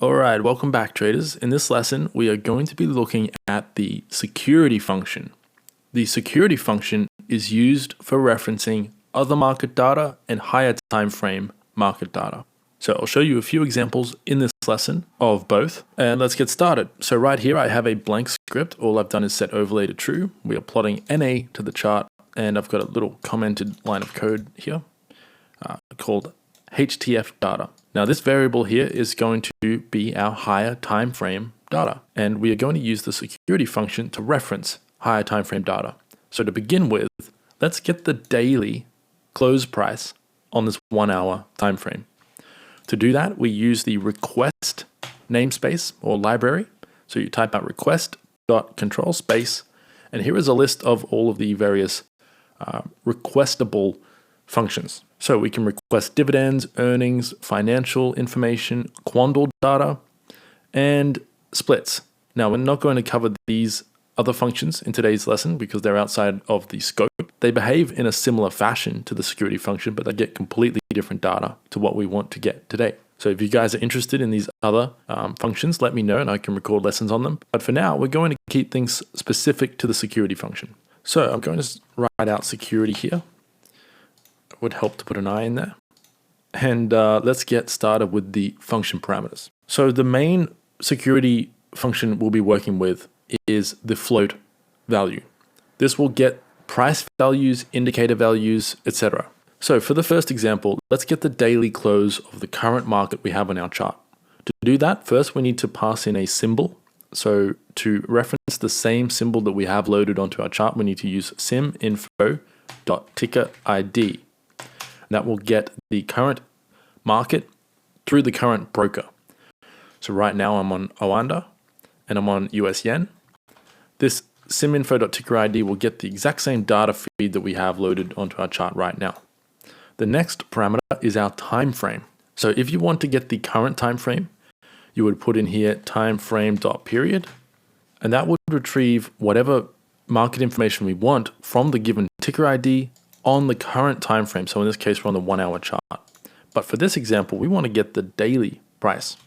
Alright, welcome back traders. In this lesson, we are going to be looking at the security function. The security function is used for referencing other market data and higher time frame market data. So I'll show you a few examples in this lesson of both, and let's get started. So right here, I have a blank script. All I've done is set overlay to true. We are plotting NA to the chart, and I've got a little commented line of code here called HTF data. Now this variable here is going to be our higher time frame data, and we are going to use the security function to reference higher time frame data. So to begin with, let's get the daily close price on this 1 hour time frame. To do that, we use the request namespace or library. So you type out request.control space, and here is a list of all of the various requestable functions. So we can request dividends, earnings, financial information, quandle data, and splits. Now we're not going to cover these other functions in today's lesson because they're outside of the scope. They behave in a similar fashion to the security function, but they get completely different data to what we want to get today. So if you guys are interested in these other functions, let me know and I can record lessons on them. But for now, we're going to keep things specific to the security function. So I'm going to write out security here. It would help to put an I in there. And let's get started with the function parameters. So the main security function we'll be working with is the float value. This will get price values, indicator values, etc. So for the first example, let's get the daily close of the current market we have on our chart. To do that, first we need to pass in a symbol. So to reference the same symbol that we have loaded onto our chart, we need to use siminfo.tickerid. That will get the current market through the current broker. So right now I'm on Oanda and I'm on US yen. This siminfo.tickerid will get the exact same data feed that we have loaded onto our chart right now. The next parameter is our time frame. So if you want to get the current time frame, you would put in here timeframe.period, and that would retrieve whatever market information we want from the given ticker ID on the current time frame. So in this case, we're on the 1 hour chart. But for this example, we want to get the daily price,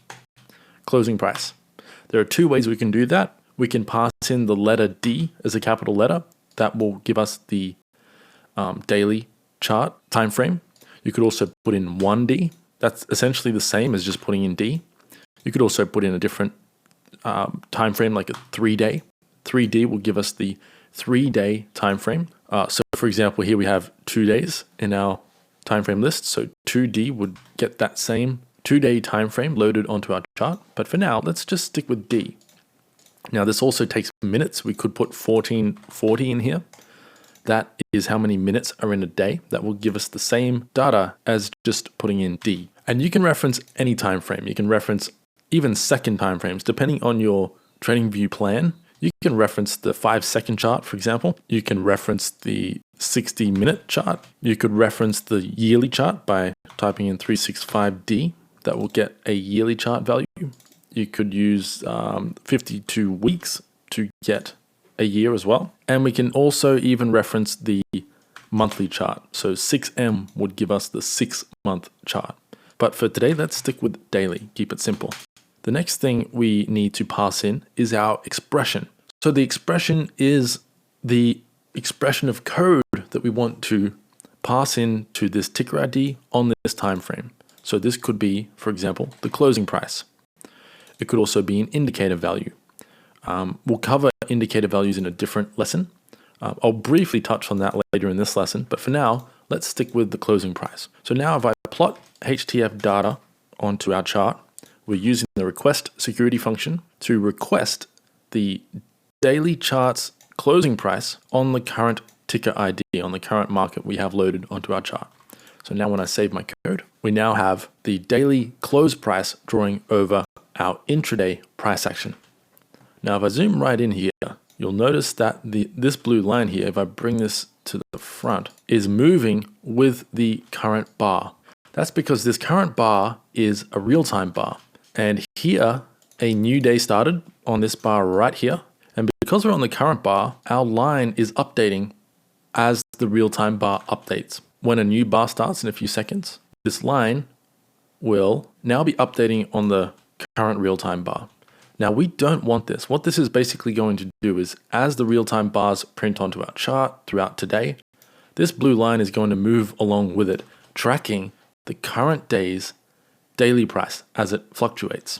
closing price. There are two ways we can do that. We can pass in the letter D as a capital letter. That will give us the daily chart time frame. You could also put in 1D. That's essentially the same as just putting in D. You could also put in a different time frame, like a 3-day. 3D will give us the 3-day time frame. So for example, here we have 2 days in our time frame list. So 2D would get that same 2-day time frame loaded onto our chart. But for now, let's just stick with D. Now this also takes minutes. We could put 1440 in here. That is how many minutes are in a day. That will give us the same data as just putting in D. And you can reference any time frame. You can reference even second time frames, depending on your TradingView plan. You can reference the 5-second chart, for example. You can reference the 60-minute chart. You could reference the yearly chart by typing in 365D. That will get a yearly chart value. You could use 52 weeks to get a year as well. And we can also even reference the monthly chart. So 6M would give us the 6-month chart. But for today, let's stick with daily. Keep it simple. The next thing we need to pass in is our expression. So the expression is the expression of code that we want to pass in to this ticker ID on this time frame. So this could be, for example, the closing price. It could also be an indicator value. We'll cover indicator values in a different lesson. I'll briefly touch on that later in this lesson, but for now, let's stick with the closing price. So now if I plot HTF data onto our chart, we're using the request security function to request the daily chart's closing price on the current ticker ID, on the current market we have loaded onto our chart. So now when I save my code, we now have the daily close price drawing over our intraday price action. Now if I zoom right in here, you'll notice that this blue line here, if I bring this to the front, is moving with the current bar. That's because this current bar is a real-time bar. And here, a new day started on this bar right here. And because we're on the current bar, our line is updating as the real-time bar updates. When a new bar starts in a few seconds, this line will now be updating on the current real-time bar. Now we don't want this. What this is basically going to do is, as the real-time bars print onto our chart throughout today, this blue line is going to move along with it, tracking the current day's daily price as it fluctuates.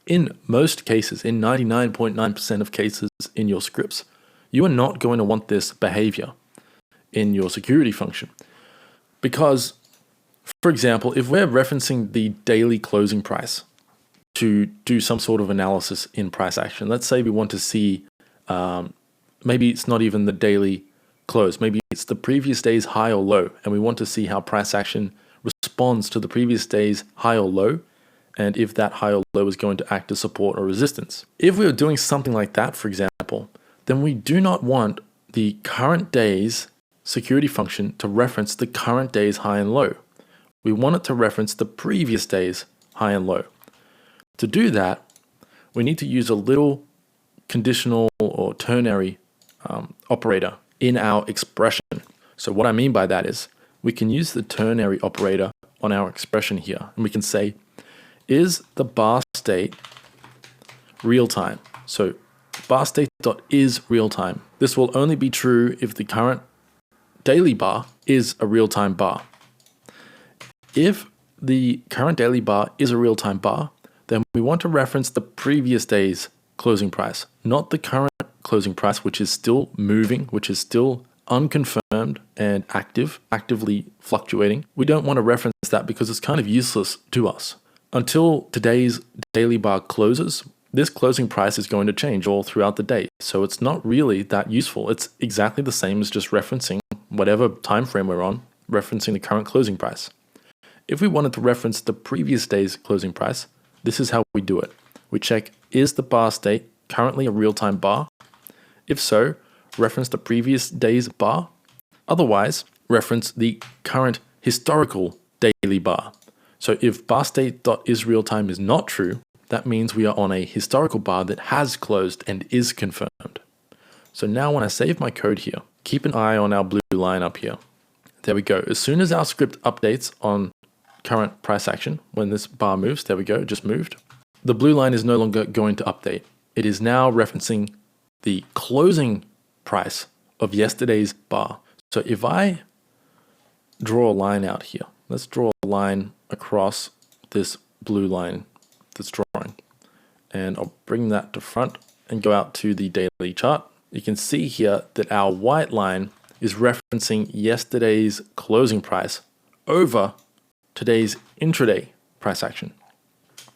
In most cases, in 99.9% of cases in your scripts, you are not going to want this behavior in your security function. Because, for example, if we're referencing the daily closing price to do some sort of analysis in price action, let's say we want to see, maybe it's not even the daily close, maybe it's the previous day's high or low, and we want to see how price action responds to the previous day's high or low, and if that high or low is going to act as support or resistance. If we are doing something like that, for example, then we do not want the current day's security function to reference the current day's high and low. We want it to reference the previous day's high and low. To do that, we need to use a little conditional or ternary operator in our expression. So what I mean by that is, we can use the ternary operator on our expression here, and we can say, is the bar state real time? So bar state.is real time. This will only be true if the current daily bar is a real time bar. If the current daily bar is a real time bar, then we want to reference the previous day's closing price, not the current closing price, which is still moving, which is still unconfirmed and actively fluctuating. We don't want to reference that because it's kind of useless to us. Until today's daily bar closes, this closing price is going to change all throughout the day. So it's not really that useful. It's exactly the same as just referencing whatever time frame we're on, referencing the current closing price. If we wanted to reference the previous day's closing price, this is how we do it. We check, is the bar state currently a real-time bar? If so, reference the previous day's bar. Otherwise, reference the current historical daily bar. So if bar state.isRealTime is not true, that means we are on a historical bar that has closed and is confirmed. So now when I save my code here, keep an eye on our blue line up here. There we go. As soon as our script updates on current price action, when this bar moves, there we go, it just moved, the blue line is no longer going to update. It is now referencing the closing price of yesterday's bar. So if I draw a line out here, let's draw a line across this blue line that's drawing, and I'll bring that to front and go out to the daily chart. You can see here that our white line is referencing yesterday's closing price over today's intraday price action.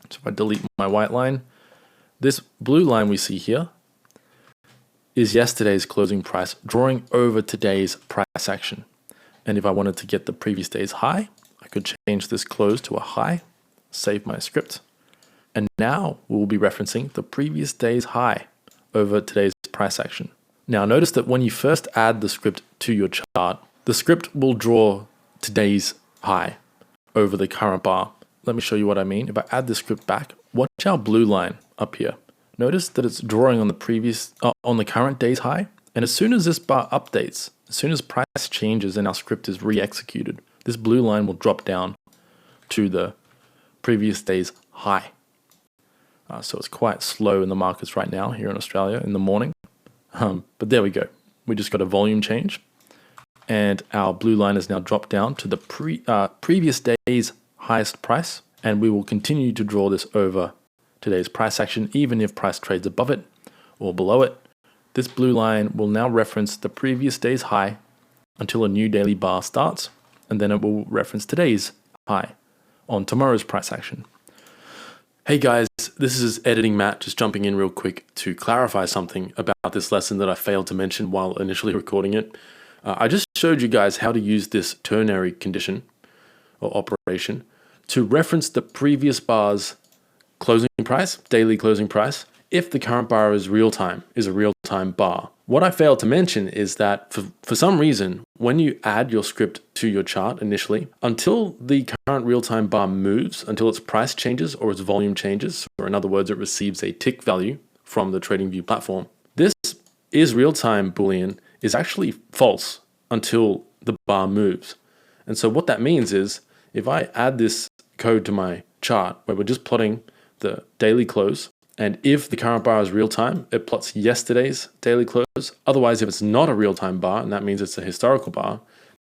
So if I delete my white line, this blue line we see here is yesterday's closing price drawing over today's price action. And if I wanted to get the previous day's high, I could change this close to a high, save my script, and now we'll be referencing the previous day's high over today's price action. Now notice that when you first add the script to your chart, the script will draw today's high over the current bar. Let me show you what I mean. If I add the script back, watch our blue line up here. Notice that it's drawing on the current day's high, and as soon as this bar updates, as soon as price changes and our script is re-executed, this blue line will drop down to the previous day's high. So it's quite slow in the markets right now here in Australia in the morning. But there we go. We just got a volume change, and our blue line is now dropped down to the previous day's highest price, and we will continue to draw this over today's price action even if price trades above it or below it. This blue line will now reference the previous day's high until a new daily bar starts, and then it will reference today's high on tomorrow's price action. Hey guys, this is Editing Matt, just jumping in real quick to clarify something about this lesson that I failed to mention while initially recording it. I just showed you guys how to use this ternary condition or operation to reference the previous bar's closing price, daily closing price, if the current bar is a real-time bar. What I failed to mention is that for some reason, when you add your script to your chart initially, until the current real-time bar moves, until its price changes or its volume changes, or in other words, it receives a tick value from the TradingView platform, this is real-time Boolean is actually false until the bar moves. And so what that means is, if I add this code to my chart where we're just plotting the daily close. And if the current bar is real time, it plots yesterday's daily close. Otherwise, if it's not a real time bar, and that means it's a historical bar,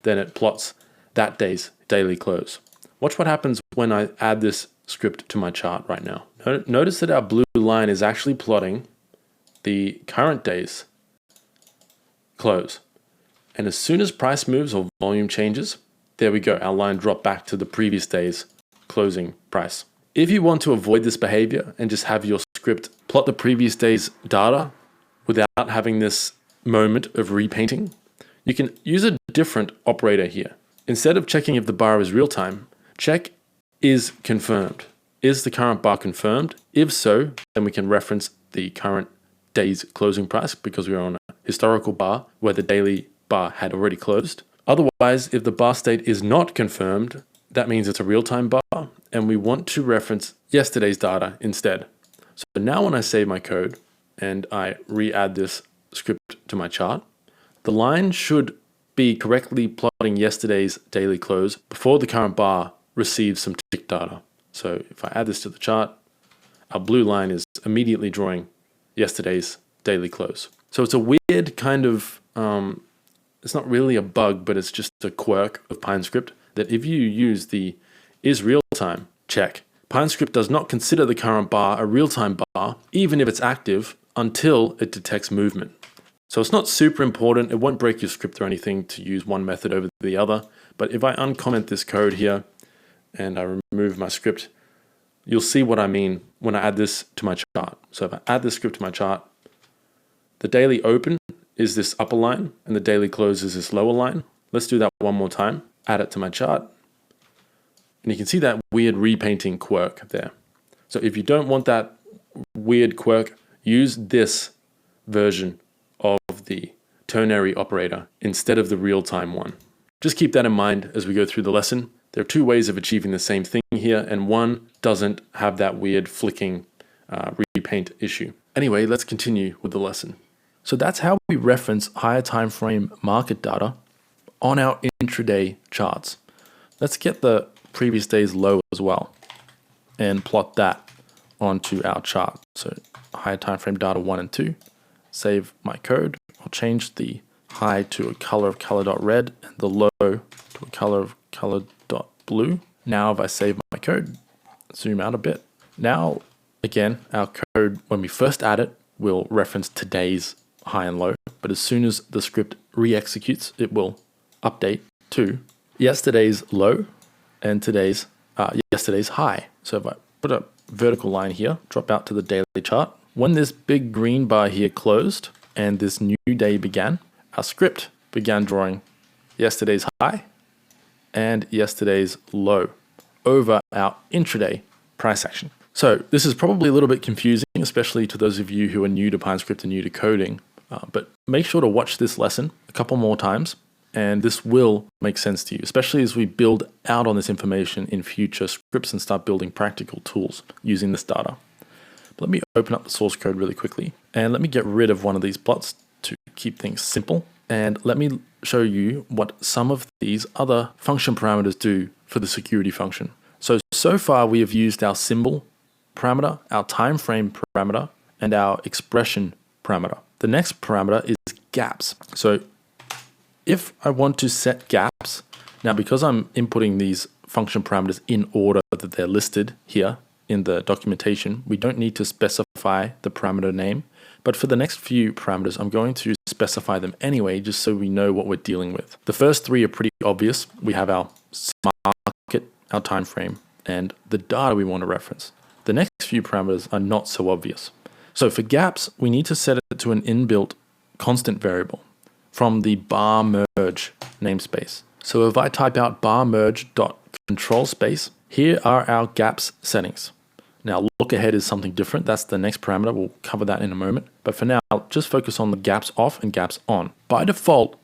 then it plots that day's daily close. Watch what happens when I add this script to my chart right now. Notice that our blue line is actually plotting the current day's close. And as soon as price moves or volume changes, there we go. Our line dropped back to the previous day's closing price. If you want to avoid this behavior and just have your script plot the previous day's data without having this moment of repainting, you can use a different operator here. Instead of checking if the bar is real time, check is confirmed. Is the current bar confirmed? If so, then we can reference the current day's closing price because we are on a historical bar where the daily bar had already closed. Otherwise, if the bar state is not confirmed, that means it's a real-time bar, and we want to reference yesterday's data instead. So now when I save my code and I re-add this script to my chart, the line should be correctly plotting yesterday's daily close before the current bar receives some tick data. So if I add this to the chart, our blue line is immediately drawing yesterday's daily close. So it's a weird kind of, it's not really a bug, but it's just a quirk of PineScript that if you use the is real time check, PineScript does not consider the current bar a real-time bar, even if it's active, until it detects movement. So it's not super important. It won't break your script or anything to use one method over the other. But if I uncomment this code here and I remove my script, you'll see what I mean when I add this to my chart. So if I add this script to my chart, the daily open is this upper line and the daily close is this lower line. Let's do that one more time. Add it to my chart. And you can see that weird repainting quirk there. So if you don't want that weird quirk, use this version of the ternary operator instead of the real-time one. Just keep that in mind as we go through the lesson. There are two ways of achieving the same thing here, and one doesn't have that weird flicking repaint issue. Anyway, let's continue with the lesson. So that's how we reference higher time frame market data on our intraday charts. Let's get the previous day's low as well and plot that onto our chart. So higher time frame data 1 and 2. Save my code. I'll change the high to a color of color.red and the low to a color of color.blue. Now if I save my code, zoom out a bit. Now again, our code, when we first add it, will reference today's high and low, but as soon as the script re-executes, it will update to yesterday's low and today's yesterday's high. So if I put a vertical line here, drop out to the daily chart, when this big green bar here closed and this new day began, our script began drawing yesterday's high and yesterday's low over our intraday price action. So this is probably a little bit confusing, especially to those of you who are new to PineScript and new to coding, but make sure to watch this lesson a couple more times, and this will make sense to you, especially as we build out on this information in future scripts and start building practical tools using this data. But let me open up the source code really quickly, and let me get rid of one of these plots to keep things simple. And let me show you what some of these other function parameters do for the security function. So far we have used our symbol parameter, our time frame parameter, and our expression parameter. The next parameter is gaps. So if I want to set gaps, now because I'm inputting these function parameters in order that they're listed here in the documentation, we don't need to specify the parameter name. But for the next few parameters, I'm going to specify them anyway, just so we know what we're dealing with. The first three are pretty obvious. We have our market, our time frame, and the data we want to reference. The next few parameters are not so obvious. So for gaps, we need to set it to an inbuilt constant variable from the bar merge namespace. So if I type out bar merge.control space, here are our gaps settings. Now look ahead is something different. That's the next parameter. We'll cover that in a moment. But for now, just focus on the gaps off and gaps on. By default,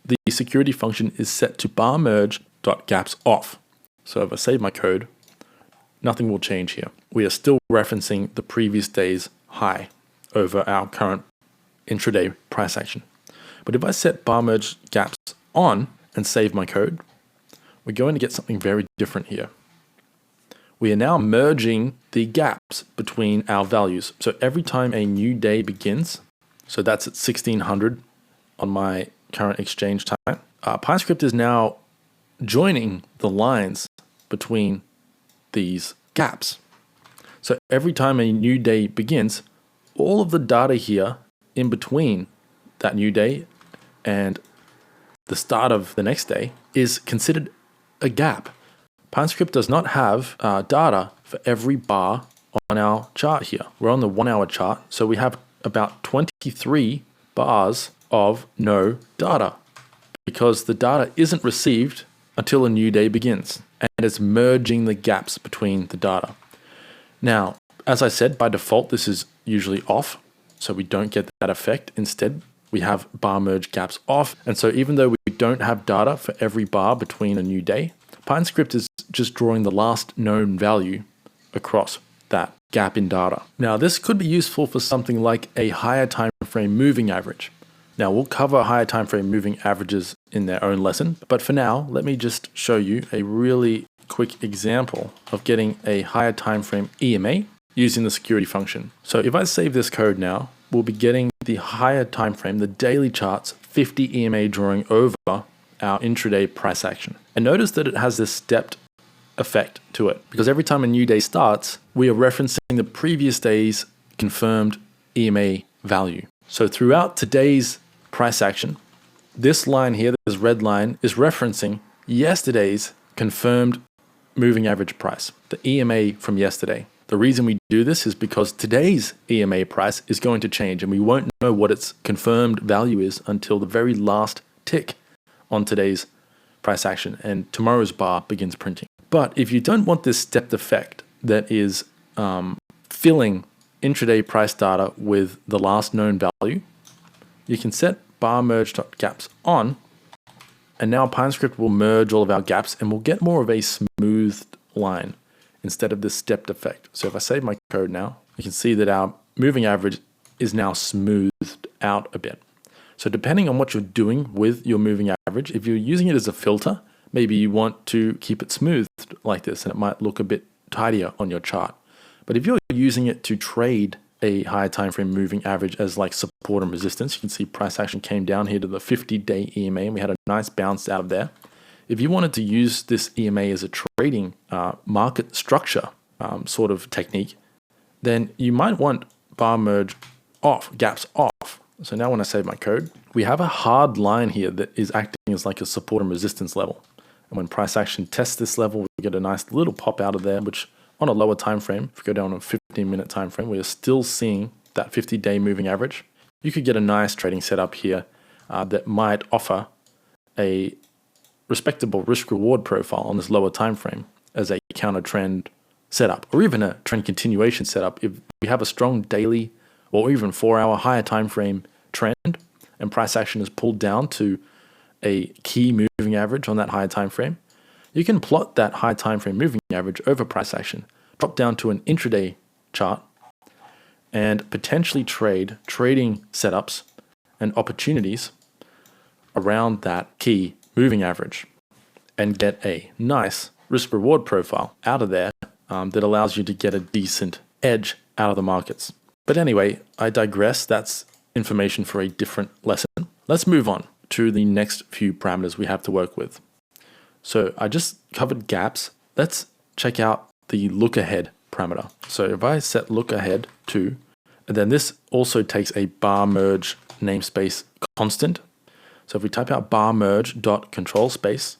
the security function is set to bar merge.gaps off. So if I save my code, nothing will change here. We are still referencing the previous day's high over our current intraday price action. But if I set bar merge gaps on and save my code, we're going to get something very different here. we are now merging the gaps between our values. So every time a new day begins, so that's at 1600 on my current exchange time, PineScript is now joining the lines between these gaps. So every time a new day begins, all of the data here in between that new day and the start of the next day is considered a gap. PineScript does not have data for every bar on our chart here. We're on the 1 hour chart, so we have about 23 bars of no data because the data isn't received until a new day begins, and it's merging the gaps between the data. Now, as I said, by default, this is usually off, so we don't get that effect. Instead, we have bar merge gaps off, and so even though we don't have data for every bar between a new day, PineScript is just drawing the last known value across that gap in data. Now, this could be useful for something like a higher time frame moving average. Now, we'll cover higher time frame moving averages in their own lesson, but for now, let me just show you a really quick example of getting a higher time frame EMA using the security function. So if I save this code now, we'll be getting the higher time frame, the daily charts, 50 EMA drawing over our intraday price action. And notice that it has this stepped effect to it, because every time a new day starts, we are referencing the previous day's confirmed EMA value. So throughout today's price action, this line here, this red line, is referencing yesterday's confirmed moving average price, the EMA from yesterday. The reason we do this is because today's EMA price is going to change, and we won't know what its confirmed value is until the very last tick on today's price action, and tomorrow's bar begins printing. But if you don't want this stepped effect that is filling intraday price data with the last known value, you can set bar merge.gaps on, and now PineScript will merge all of our gaps and we'll get more of a smoothed line instead of this stepped effect. So if I save my code now, you can see that our moving average is now smoothed out a bit. So depending on what you're doing with your moving average, if you're using it as a filter, maybe you want to keep it smoothed like this and it might look a bit tidier on your chart. But if you're using it to trade a higher time frame moving average as like support and resistance, you can see price action came down here to the 50-day EMA and we had a nice bounce out of there. If you wanted to use this EMA as a trading market structure sort of technique, then you might want bar merge off, gaps off. So now when I save my code, we have a hard line here that is acting as like a support and resistance level. And when price action tests this level, we get a nice little pop out of there, which on a lower time frame, if we go down a 15-minute time frame, we are still seeing that 50-day moving average. You could get a nice trading setup here that might offer a respectable risk-reward profile on this lower time frame as a counter trend setup, or even a trend continuation setup. If we have a strong daily or even 4-hour higher time frame trend and price action is pulled down to a key moving average on that higher time frame, you can plot that high time frame moving average over price action, drop down to an intraday chart, and potentially trade trading setups and opportunities around that key moving average and get a nice risk reward profile out of there that allows you to get a decent edge out of the markets. But anyway, I digress. That's information for a different lesson. Let's move on to the next few parameters we have to work with. So I just covered gaps. Let's check out the look ahead parameter. So if I set look ahead to, and then this also takes a bar merge namespace constant. So if we type out bar merge dot control space,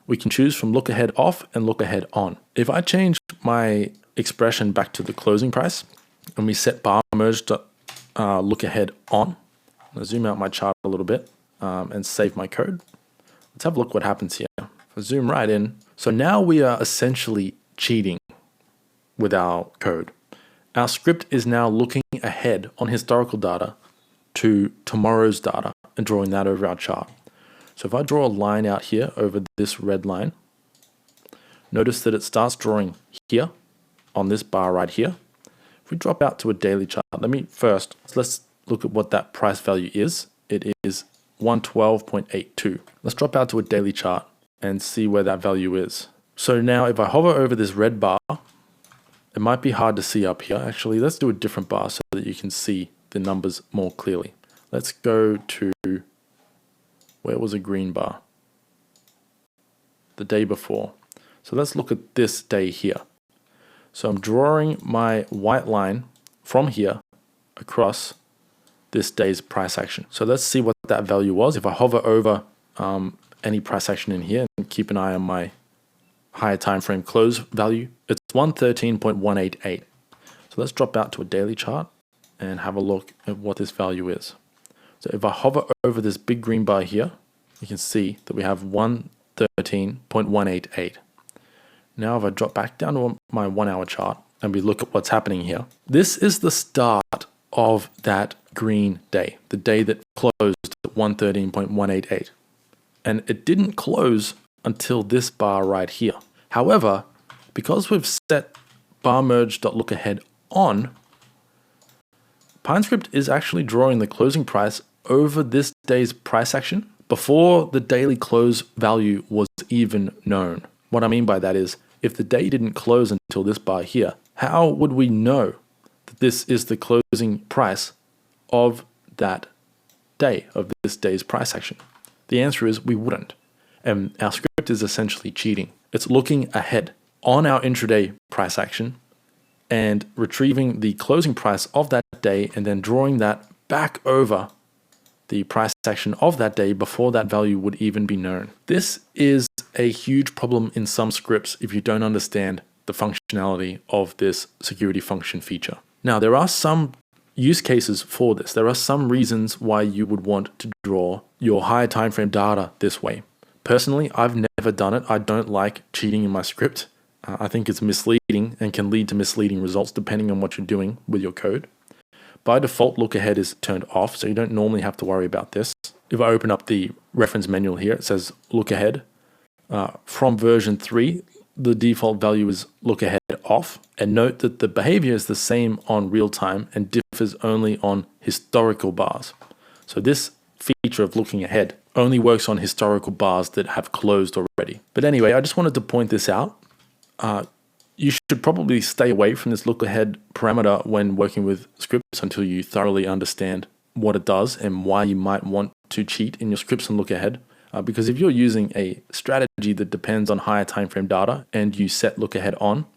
we can choose from look ahead off and look ahead on. If I change my expression back to the closing price and we set bar merge dot look ahead on, I'll zoom out my chart a little bit and save my code. Let's have a look what happens here. If I zoom right in, so now we are essentially cheating with our code. Our script is now looking ahead on historical data to tomorrow's data and drawing that over our chart. So if I draw a line out here over this red line, notice that it starts drawing here on this bar right here. If we drop out to a daily chart, let's look at what that price value is. It is 112.82. Let's drop out to a daily chart and see where that value is. So now if I hover over this red bar, it might be hard to see up here. Actually, let's do a different bar so that you can see the numbers more clearly. Let's go to, where was a green bar? The day before. So let's look at this day here. So I'm drawing my white line from here across this day's price action. So let's see what that value was. If I hover over any price action in here and keep an eye on my higher time frame close value, it's 113.188. So let's drop out to a daily chart and have a look at what this value is. So if I hover over this big green bar here, you can see that we have 113.188. Now if I drop back down to my 1 hour chart and we look at what's happening here, this is the start of that green day, the day that closed at 113.188. And it didn't close until this bar right here. However, because we've set bar merge.lookahead on, PineScript is actually drawing the closing price over this day's price action before the daily close value was even known. What I mean by that is, if the day didn't close until this bar here, how would we know that this is the closing price of that day, of this day's price action? The answer is we wouldn't. And our script is essentially cheating. It's looking ahead on our intraday price action and retrieving the closing price of that day and then drawing that back over the price action of that day before that value would even be known. This is a huge problem in some scripts if you don't understand the functionality of this security function feature. Now, there are some use cases for this. There are some reasons why you would want to draw your higher time frame data this way. Personally, I've never done it. I don't like cheating in my script. I think it's misleading and can lead to misleading results depending on what you're doing with your code. By default, look ahead is turned off, so you don't normally have to worry about this. If I open up the reference manual here, it says look ahead. From version 3, the default value is look ahead off. And note that the behavior is the same on real time and differs only on historical bars. So this feature of looking ahead only works on historical bars that have closed already. But anyway, I just wanted to point this out. You should probably stay away from this look ahead parameter when working with scripts until you thoroughly understand what it does and why you might want to cheat in your scripts and look ahead. Because if you're using a strategy that depends on higher time frame data and you set look ahead on,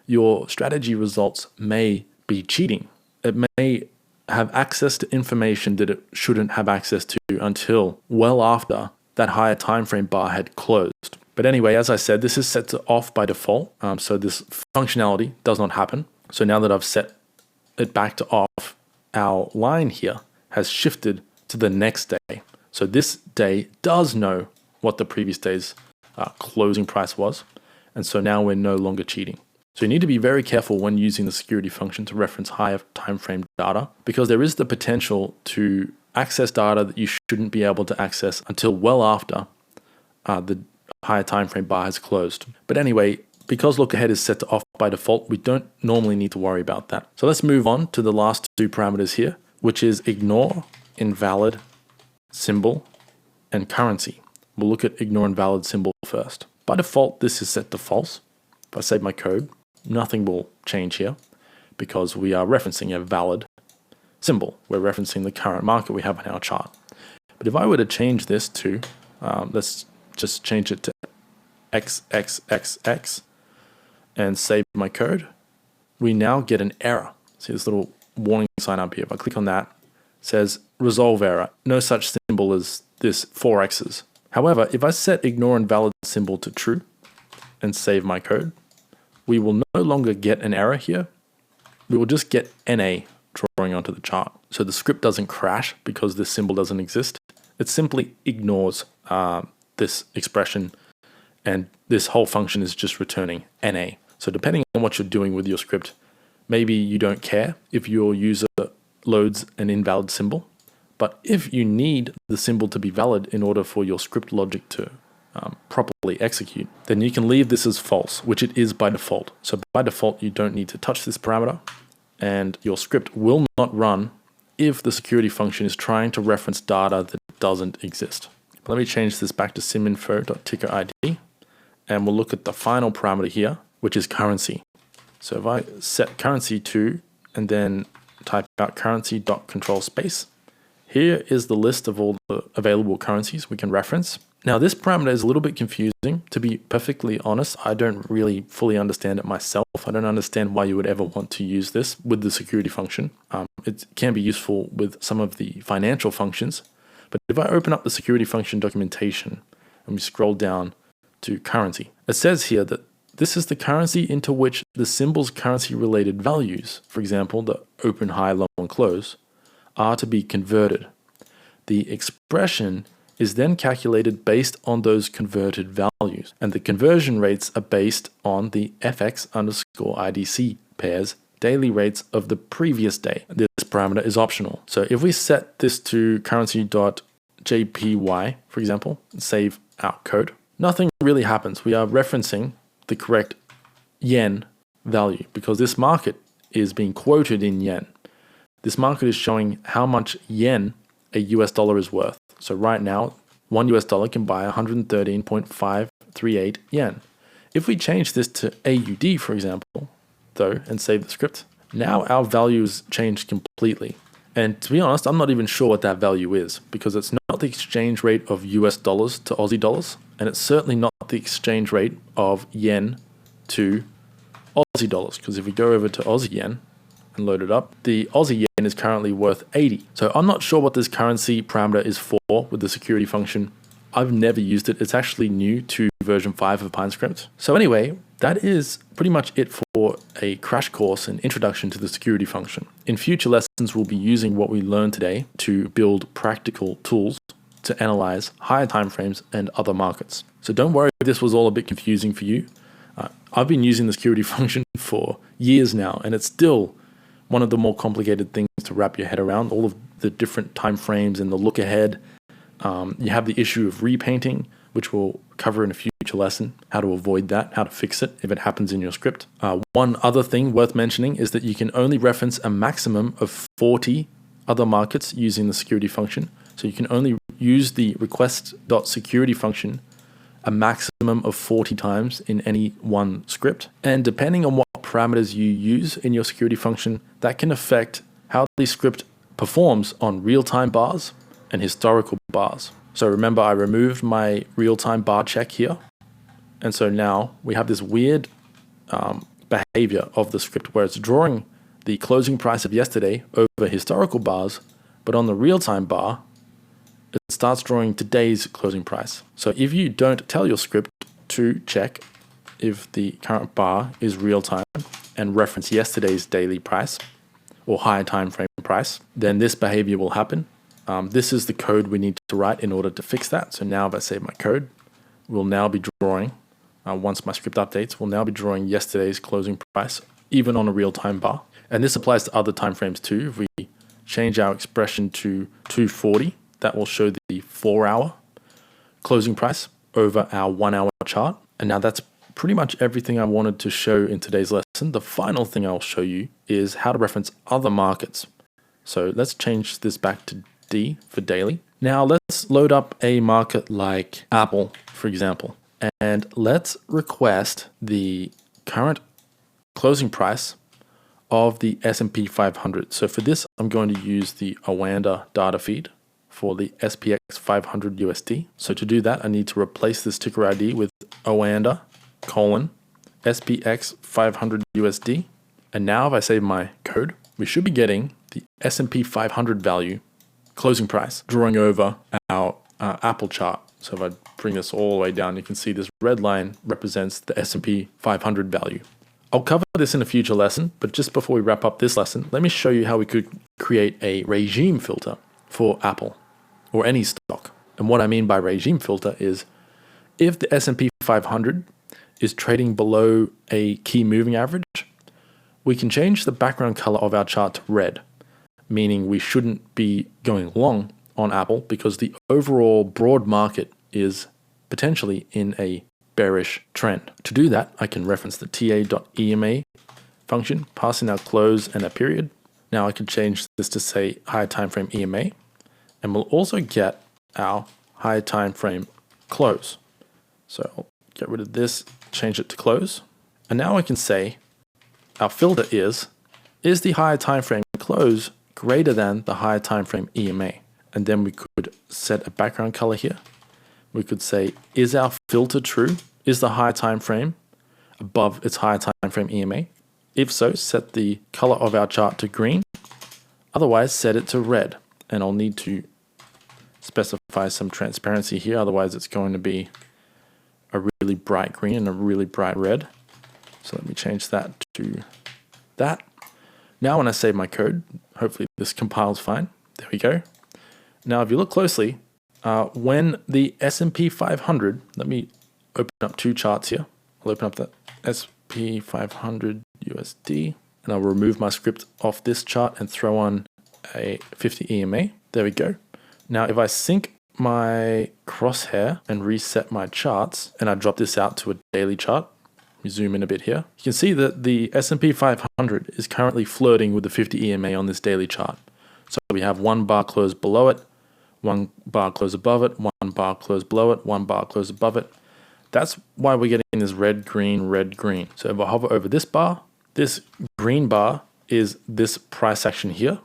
your strategy results may be cheating. It may have access to information that it shouldn't have access to until well after that higher time frame bar had closed. But anyway, as I said, this is set to off by default, so this functionality does not happen. So now that I've set it back to off, our line here has shifted to the next day. So this day does know what the previous day's closing price was, and so now we're no longer cheating. So you need to be very careful when using the security function to reference higher time frame data, because there is the potential to access data that you shouldn't be able to access until well after the higher time frame bar has closed. But anyway, because look ahead is set to off by default, we don't normally need to worry about that. So let's move on to the last two parameters here, which is ignore invalid symbol and currency. We'll look at ignore invalid symbol first. By default, this is set to false. If I save my code, nothing will change here because we are referencing a valid symbol. We're referencing the current market we have in our chart. But if I were to change this to, let's just change it to XXXX and save my code, we now get an error. See this little warning sign up here. If I click on that, it says resolve error. No such symbol as this 4X's. However, if I set ignore invalid symbol to true and save my code, we will no longer get an error here. We will just get NA drawing onto the chart. So the script doesn't crash because this symbol doesn't exist. It simply ignores this expression, and this whole function is just returning NA. So depending on what you're doing with your script, maybe you don't care if your user loads an invalid symbol, but if you need the symbol to be valid in order for your script logic to properly execute, then you can leave this as false, which it is by default. So by default, you don't need to touch this parameter, and your script will not run if the security function is trying to reference data that doesn't exist. Let me change this back to siminfo.tickerID and we'll look at the final parameter here, which is currency. So if I set currency to, and then type out currency.control space, here is the list of all the available currencies we can reference. Now this parameter is a little bit confusing. To be perfectly honest, I don't really fully understand it myself. I don't understand why you would ever want to use this with the security function. It can be useful with some of the financial functions, but if I open up the security function documentation and we scroll down to currency, it says here that this is the currency into which the symbol's currency related values, for example, the open, high, low, and close, are to be converted. The expression is then calculated based on those converted values, and the conversion rates are based on the FX_IDC pair's daily rates of the previous day. This parameter is optional. So if we set this to currency.jpy, for example, and save our code, nothing really happens. We are referencing the correct yen value because this market is being quoted in yen. This market is showing how much yen a US dollar is worth. So right now, $1 can buy 113.538 yen. If we change this to AUD, for example, though, and save the script, now our value is changed completely. And to be honest, I'm not even sure what that value is because it's not the exchange rate of US dollars to Aussie dollars, and it's certainly not the exchange rate of yen to Aussie dollars, because if we go over to Aussie yen and load it up, the Aussie yen is currently worth 80. So I'm not sure what this currency parameter is for with the security function. I've never used it. It's actually new to version 5 of PineScript. So anyway, that is pretty much it for a crash course and introduction to the security function. In future lessons, we'll be using what we learned today to build practical tools to analyze higher timeframes and other markets. So don't worry if this was all a bit confusing for you. I've been using the security function for years now, and it's still one of the more complicated things to wrap your head around, all of the different timeframes and the look ahead. You have the issue of repainting, which we'll cover in a future lesson, how to avoid that, how to fix it if it happens in your script. One other thing worth mentioning is that you can only reference a maximum of 40 other markets using the security function. So you can only use the request.security function a maximum of 40 times in any one script. And depending on what parameters you use in your security function, that can affect how the script performs on real-time bars and historical bars. So remember, I removed my real-time bar check here. And so now we have this weird behavior of the script where it's drawing the closing price of yesterday over historical bars, but on the real-time bar, it starts drawing today's closing price. So if you don't tell your script to check if the current bar is real-time and reference yesterday's daily price or higher time frame price, then this behavior will happen. This is the code we need to write in order to fix that. So now if I save my code, we'll now be drawing, once my script updates, we'll now be drawing yesterday's closing price, even on a real-time bar. And this applies to other timeframes too. If we change our expression to 240, that will show the 4-hour closing price over our 1-hour chart. And now that's pretty much everything I wanted to show in today's lesson. The final thing I'll show you is how to reference other markets. So let's change this back to D for daily. Now let's load up a market like Apple, for example, and let's request the current closing price of the S&P 500. So for this, I'm going to use the Oanda data feed for the SPX 500 USD. So to do that, I need to replace this ticker ID with Oanda : SPX 500 USD. And now if I save my code, we should be getting the S&P 500 value closing price drawing over our Apple chart. So if I bring this all the way down, you can see this red line represents the S&P 500 value. I'll cover this in a future lesson, but just before we wrap up this lesson, let me show you how we could create a regime filter for Apple or any stock. And what I mean by regime filter is if the S&P 500 is trading below a key moving average, we can change the background color of our chart to red, meaning we shouldn't be going long on Apple because the overall broad market is potentially in a bearish trend. To do that, I can reference the ta.ema function, pass in our close and a period. Now I can change this to say higher time frame EMA, and we'll also get our higher time frame close. So I'll get rid of this, change it to close. And now I can say our filter is the higher time frame close greater than the higher time frame EMA? And then we could set a background color here. We could say, is our filter true? Is the higher time frame above its higher time frame EMA? If so, set the color of our chart to green. Otherwise, set it to red. And I'll need to specify some transparency here. Otherwise, it's going to be a really bright green and a really bright red. So let me change that to that. Now when I save my code, hopefully this compiles fine. There we go. Now if you look closely, when the S&P 500, let me open up two charts here. I'll open up the S&P 500 USD and I'll remove my script off this chart and throw on a 50 EMA. There we go. Now if I sync my crosshair and reset my charts and I drop this out to a daily chart, we zoom in a bit here, you can see that the S&P 500 is currently flirting with the 50 EMA on this daily chart. So we have one bar close below it, one bar close above it, one bar close below it, one bar close above it. That's why we're getting this red, green, red, green. So if I hover over this bar, this green bar is this price action here.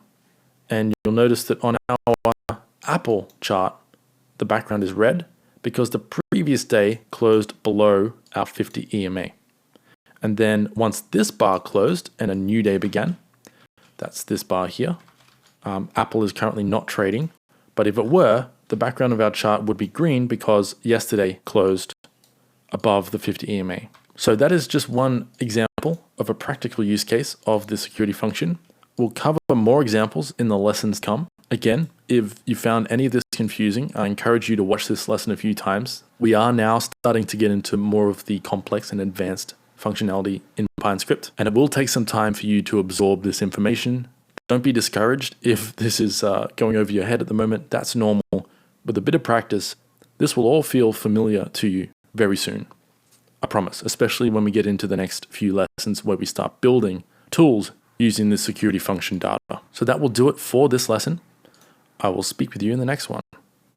And you'll notice that on our Apple chart, the background is red because the previous day closed below our 50 EMA. And then once this bar closed and a new day began, that's this bar here, Apple is currently not trading. But if it were, the background of our chart would be green because yesterday closed above the 50 EMA. So that is just one example of a practical use case of the security function. We'll cover more examples in the lessons come. Again, if you found any of this confusing, I encourage you to watch this lesson a few times. We are now starting to get into more of the complex and advanced functionality in PineScript, and it will take some time for you to absorb this information. Don't be discouraged if this is going over your head at the moment. That's normal. With a bit of practice, this will all feel familiar to you very soon. I promise, especially when we get into the next few lessons where we start building tools using this security function data. So that will do it for this lesson. I will speak with you in the next one.